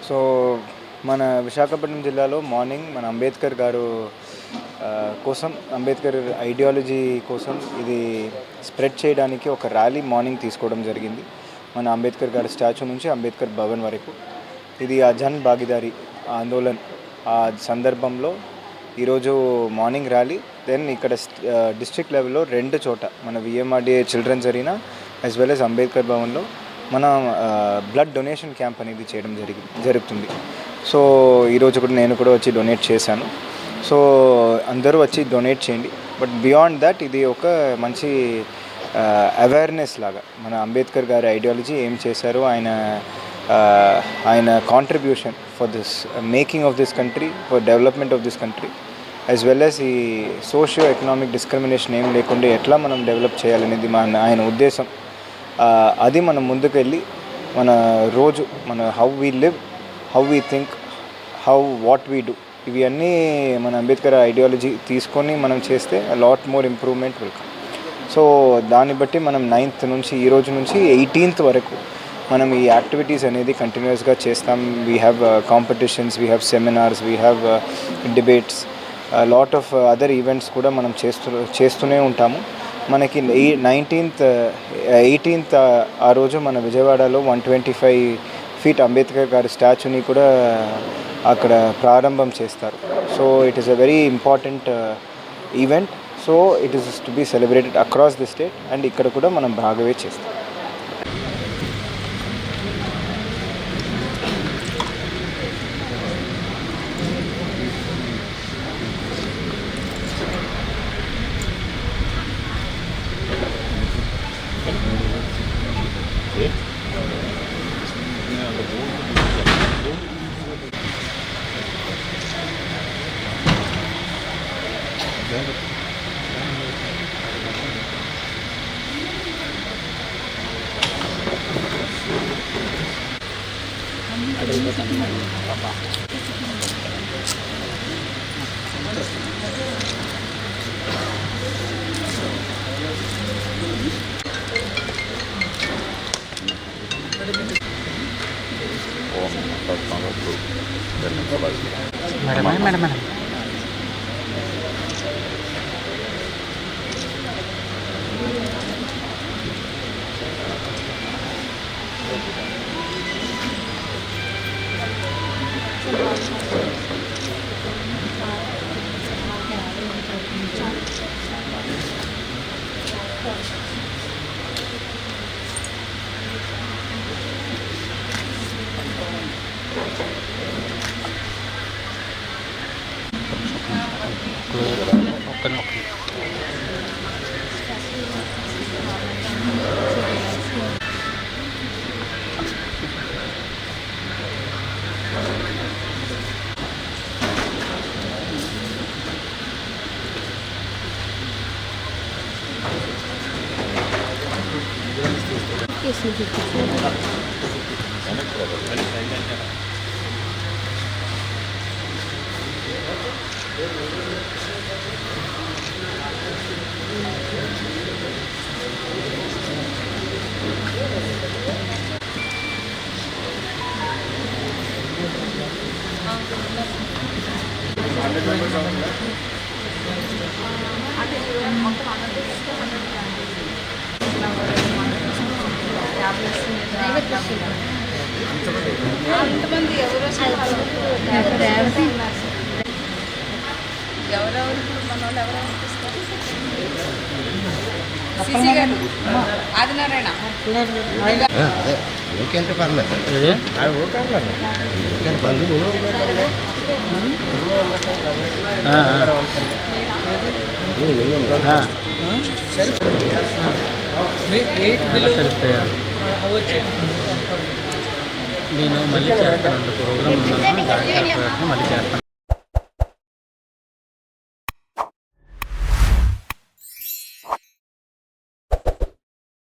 So మన విశాఖపట్నం జిల్లాలో morning మన అంబేద్కర్ గారు కోసం, అంబేద్కర్ ఐడియాలజీ కోసం ఇది స్ప్రెడ్ చేయడానికి ఒక ర్యాలీ మార్నింగ్ తీసుకోవడం జరిగింది. మన అంబేద్కర్ గారి స్టాచ్యూ నుంచి అంబేద్కర్ భవన్ వరకు. ఇది జన్ భాగీదారీ ఆందోళన్ ఆ సందర్భంలో ఈరోజు మార్నింగ్ ర్యాలీ, దెన్ ఇక్కడ డిస్ట్రిక్ట్ లెవెల్లో 2 చోట మన VMRDA children's arena as well as Ambedkar భవన్లో మన బ్లడ్ డొనేషన్ క్యాంప్ అనేది చేయడం జరుగుతుంది. సో ఈరోజు కూడా నేను కూడా వచ్చి డొనేట్ చేశాను. సో అందరూ వచ్చి డొనేట్ చేయండి. బట్ బియాండ్ దట్ ఇది ఒక మంచి అవేర్నెస్ లాగా మన అంబేద్కర్ గారి ఐడియాలజీ ఏం చేశారో, ఆయన contribution for this making of this country, for development of this country, as well as ఈ సోషియో ఎకనామిక్ డిస్క్రిమినేషన్ ఏం లేకుండా ఎట్లా మనం డెవలప్ చేయాలనేది ఆయన ఉద్దేశం. అది మనం ముందుకెళ్ళి మన రోజు మన how we live, how we think, what we do, ఇవి అన్నీ మన అంబేద్కర్ ఐడియాలజీ తీసుకొని మనం చేస్తే lot more improvement will come. So దాన్ని బట్టి మనం 9th నుంచి ఈ రోజు నుంచి 18th వరకు మనం ఈ యాక్టివిటీస్ అనేది కంటిన్యూస్గా చేస్తాం. We have competitions, we have seminars, we have debates, lot of other events కూడా మనం చేస్తూనే ఉంటాము. మనకి 18th ఆ రోజు మన విజయవాడలో 125 feet అంబేద్కర్ గారి స్టాచ్యూని కూడా అక్కడ ప్రారంభం చేస్తారు. So it is a very important event. So it is to be celebrated across the state and ఇక్కడ కూడా మనం భాగమే చేస్తాం. మేడం ఎంతమంది ఎవరెవరు మన వాళ్ళు ఎవరెవరు ఇస్తారు? సిసి గారు, ఆదినారాయణ ఓకే అంటే పర్లేదు, ఓకే పర్లేదు. నేను మళ్ళీ చేస్తాను, ప్రోగ్రామ్ ఉన్నాను, మళ్ళీ చేస్తాను.